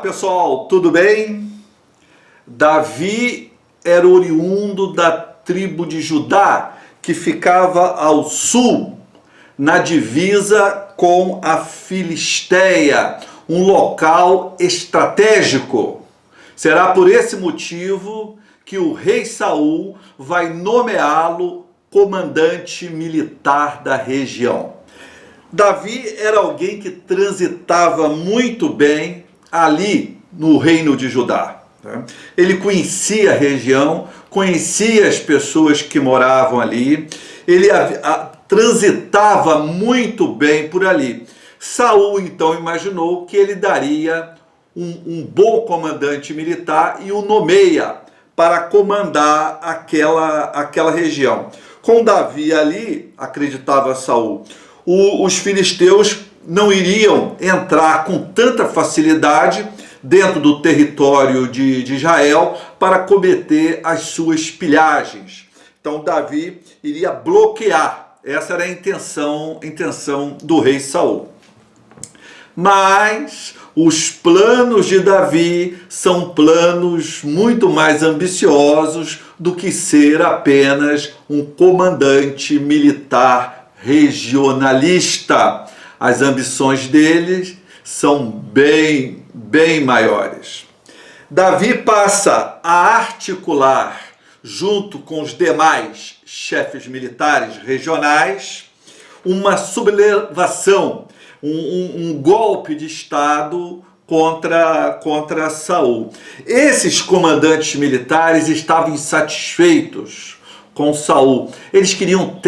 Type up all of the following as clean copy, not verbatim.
pessoal, tudo bem? Davi era oriundo da tribo de Judá, que ficava ao sul, na divisa com a Filisteia, um local estratégico. Será por esse motivo que o rei Saul vai nomeá-lo comandante militar da região. Davi era alguém que transitava muito bem ali no reino de Judá. Ele conhecia a região, conhecia as pessoas que moravam ali, ele transitava muito bem por ali. Saul então imaginou que ele daria um bom comandante militar e o nomeia para comandar aquela região. Com Davi ali, acreditava Saul, os filisteus não iriam entrar com tanta facilidade dentro do território de Israel para cometer as suas pilhagens. Então Davi iria bloquear. Essa era a intenção do rei Saul. Mas os planos de Davi são planos muito mais ambiciosos do que ser apenas um comandante militar regionalista. As ambições deles são bem maiores. Davi passa a articular, junto com os demais chefes militares regionais, uma sublevação, um golpe de Estado contra Saul. Esses comandantes militares estavam insatisfeitos com Saul. Eles queriam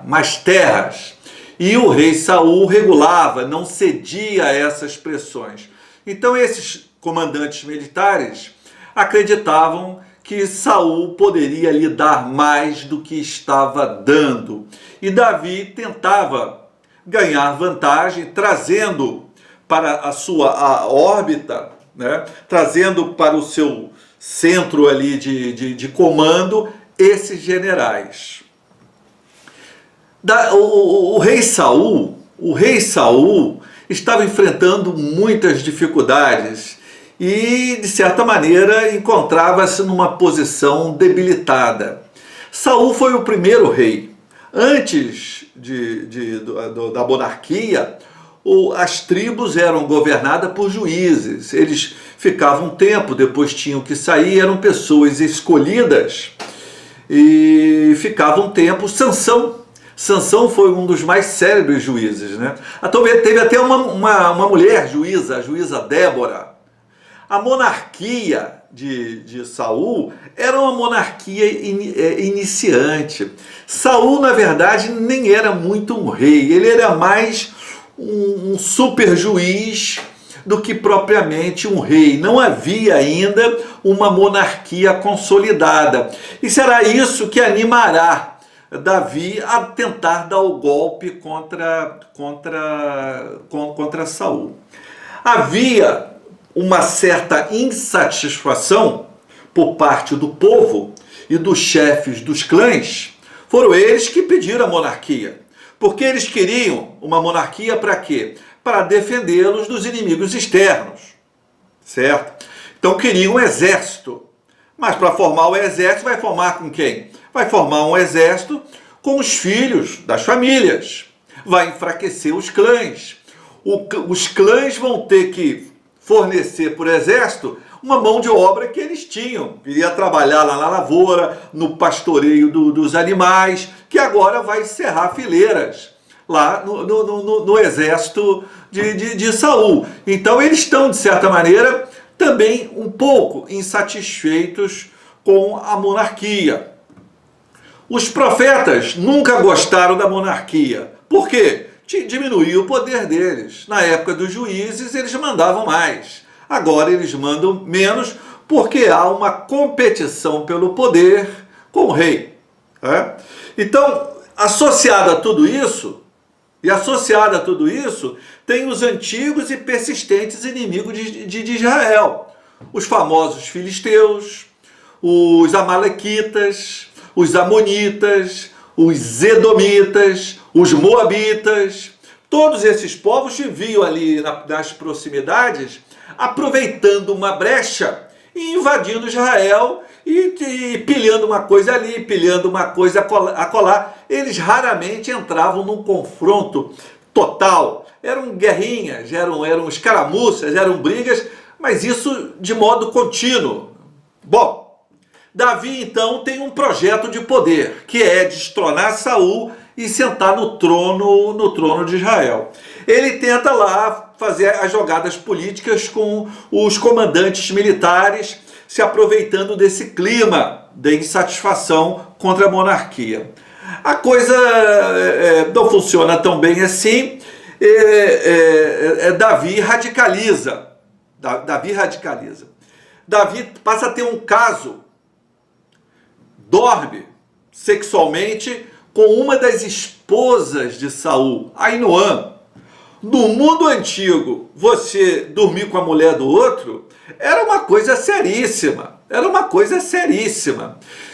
mais terras. E o rei Saul regulava, não cedia a essas pressões. Então esses comandantes militares acreditavam que Saul poderia lhe dar mais do que estava dando. E Davi tentava ganhar vantagem, trazendo para a sua órbita, trazendo para o seu centro ali de comando esses generais. O rei Saul estava enfrentando muitas dificuldades e, de certa maneira, encontrava-se numa posição debilitada. Saul foi o primeiro rei. Antes da monarquia, as tribos eram governadas por juízes. Eles ficavam um tempo, depois tinham que sair, eram pessoas escolhidas e ficavam um tempo. Sansão foi um dos mais célebres juízes, Teve até uma mulher juíza, a juíza Débora. A monarquia de Saul era uma monarquia iniciante. Saul, na verdade, nem era muito um rei, ele era mais um super juiz do que propriamente um rei. Não havia ainda uma monarquia consolidada. E será isso que animará Davi a tentar dar o golpe contra Saul. Havia uma certa insatisfação por parte do povo e dos chefes dos clãs. Foram eles que pediram a monarquia, porque eles queriam uma monarquia para quê? Para defendê-los dos inimigos externos, certo? Então queriam um exército, mas para formar o exército vai formar com quem? Vai formar um exército com os filhos das famílias, vai enfraquecer os clãs. Os clãs vão ter que fornecer por exército uma mão de obra que eles tinham, iria trabalhar lá na lavoura, no pastoreio dos animais, que agora vai cerrar fileiras lá no exército de Saul. Então eles estão, de certa maneira, também um pouco insatisfeitos com a monarquia. Os profetas nunca gostaram da monarquia. Por quê? Diminuía o poder deles. Na época dos juízes, eles mandavam mais. Agora eles mandam menos, porque há uma competição pelo poder com o rei. Então, associado a tudo isso, tem os antigos e persistentes inimigos de Israel. Os famosos filisteus, os amalequitas, os amonitas, os edomitas, os moabitas. Todos esses povos viviam ali nas proximidades, aproveitando uma brecha e invadindo Israel e pilhando uma coisa ali, pilhando uma coisa acolá. Eles raramente entravam num confronto total. Eram guerrinhas, eram escaramuças, eram brigas, mas isso de modo contínuo. Bom, Davi então tem um projeto de poder, que é destronar Saul e sentar no trono de Israel. Ele tenta lá fazer as jogadas políticas com os comandantes militares, se aproveitando desse clima de insatisfação contra a monarquia. A coisa não funciona tão bem assim. Davi radicaliza. Davi passa a ter um caso, dorme sexualmente com uma das esposas de Saul, Ainoã. No mundo antigo, você dormir com a mulher do outro era uma coisa seríssima.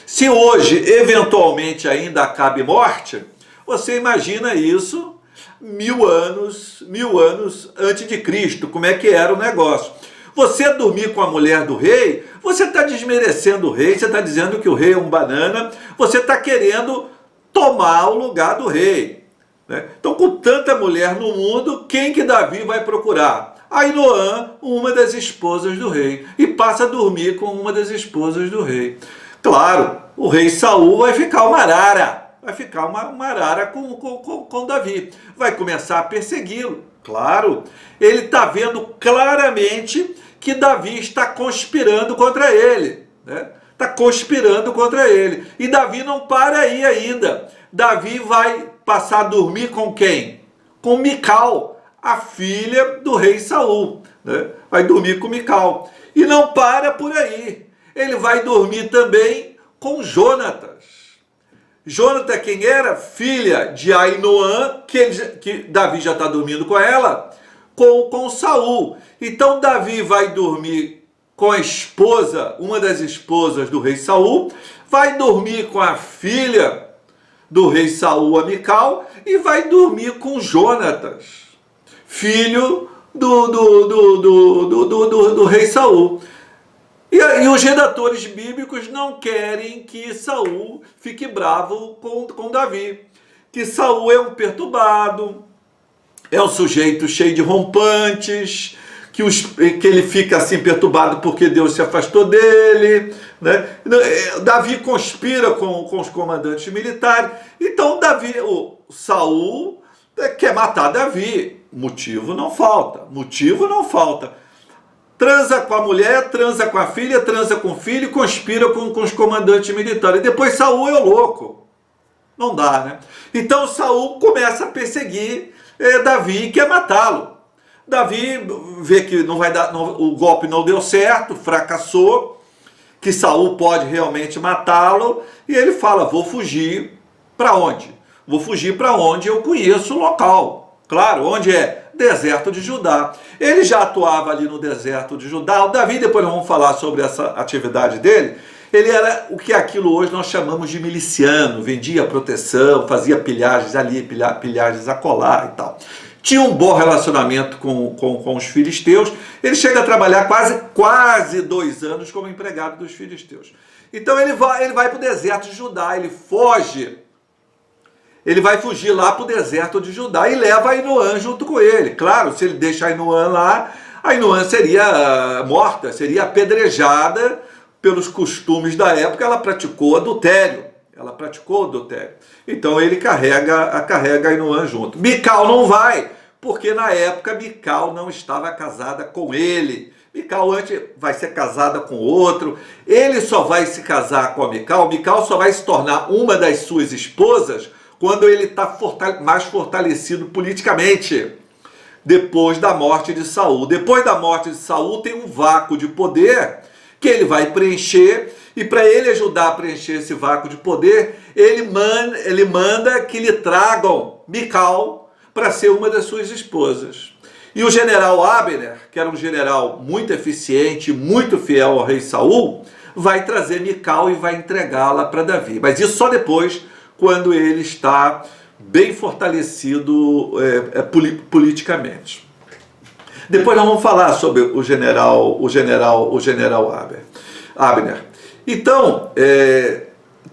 Se hoje, eventualmente, ainda acabe morte, você imagina isso 1000 anos antes de Cristo, como é que era o negócio. Você dormir com a mulher do rei, você está desmerecendo o rei, você está dizendo que o rei é um banana, você está querendo tomar o lugar do rei. Né? Então, com tanta mulher no mundo, quem que Davi vai procurar? Ainoã, uma das esposas do rei, e passa a dormir com uma das esposas do rei. Claro, o rei Saul vai ficar uma arara, com Davi, vai começar a persegui-lo. Claro, ele está vendo claramente que Davi está conspirando contra ele, né? Está conspirando contra ele. E Davi não para aí ainda. Davi vai passar a dormir com quem? Com Mical, a filha do rei Saul, né? Vai dormir com Mical. E não para por aí. Ele vai dormir também com Jonatas. Jonatas, quem era? Filha de Ainoã, que Davi já está dormindo com ela, com Saul. Então Davi vai dormir com a esposa, uma das esposas do rei Saul, vai dormir com a filha do rei Saul, a Mical, e vai dormir com Jonatas, filho do rei Saul. E os redatores bíblicos não querem que Saul fique bravo com Davi, que Saul é um perturbado, é um sujeito cheio de rompantes, que ele fica assim perturbado porque Deus se afastou dele, né? Davi conspira com os comandantes militares. Então Saul quer matar Davi. Motivo não falta. Transa com a mulher, transa com a filha, transa com o filho e conspira com os comandantes militares. E depois Saul é o louco. Não dá, né? Então Saul começa a perseguir Davi e quer matá-lo. Davi vê que não vai dar, o golpe não deu certo, fracassou, que Saul pode realmente matá-lo, e ele fala: vou fugir para onde? Vou fugir para onde eu conheço o local. Claro, onde é? Deserto de Judá. Ele já atuava ali no deserto de Judá. O Davi, depois nós vamos falar sobre essa atividade dele, ele era o que aquilo hoje nós chamamos de miliciano, vendia proteção, fazia pilhagens ali, pilhagens acolá e tal. Tinha um bom relacionamento com os filisteus. Ele chega a trabalhar quase 2 anos como empregado dos filisteus. Então ele vai para o deserto de Judá, ele vai fugir lá para o deserto de Judá e leva Ainoã junto com ele. Claro, se ele deixa Ainoã lá, Ainoã seria morta, seria apedrejada pelos costumes da época. Ela praticou adultério. Então ele carrega Ainoã junto. Mical não vai, porque na época Mical não estava casada com ele. Mical antes vai ser casada com outro. Ele só vai se casar com a Mical. Mical só vai se tornar uma das suas esposas quando ele está mais fortalecido politicamente, depois da morte de Saul. Depois da morte de Saul tem um vácuo de poder que ele vai preencher, e para ele ajudar a preencher esse vácuo de poder, ele manda que lhe tragam Mical para ser uma das suas esposas. E o general Abner, que era um general muito eficiente, muito fiel ao rei Saul, vai trazer Mical e vai entregá-la para Davi. Mas isso só depois, quando ele está bem fortalecido politicamente. Depois nós vamos falar sobre o general Abner. Então,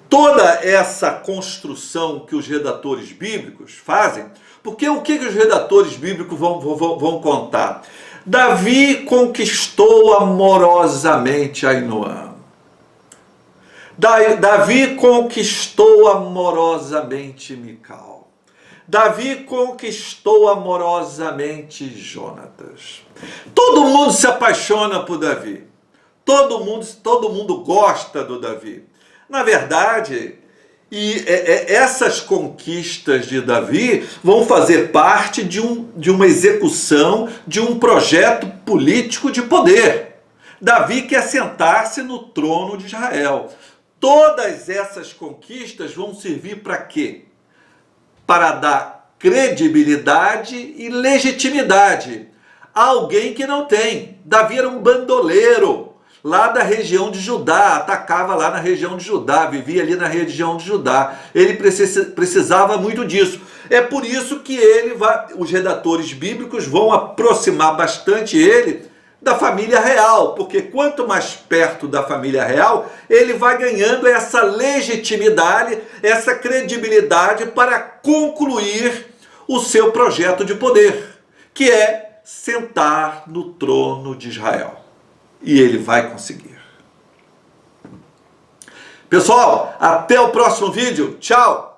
toda essa construção que os redatores bíblicos fazem, porque o que os redatores bíblicos vão contar? Davi conquistou amorosamente Ainoã. Davi conquistou amorosamente Mical. Davi conquistou amorosamente Jonatas. Todo mundo se apaixona por Davi. Todo mundo gosta do Davi. Na verdade, essas conquistas de Davi vão fazer parte de uma execução de um projeto político de poder. Davi quer sentar-se no trono de Israel. Todas essas conquistas vão servir para quê? Para dar credibilidade e legitimidade a alguém que não tem. Davi era um bandoleiro lá da região de Judá, atacava lá na região de Judá, vivia ali na região de Judá. Ele precisava muito disso. É por isso que os redatores bíblicos vão aproximar bastante ele da família real, porque quanto mais perto da família real, ele vai ganhando essa legitimidade, essa credibilidade para concluir o seu projeto de poder, que é sentar no trono de Israel. E ele vai conseguir. Pessoal, até o próximo vídeo. Tchau!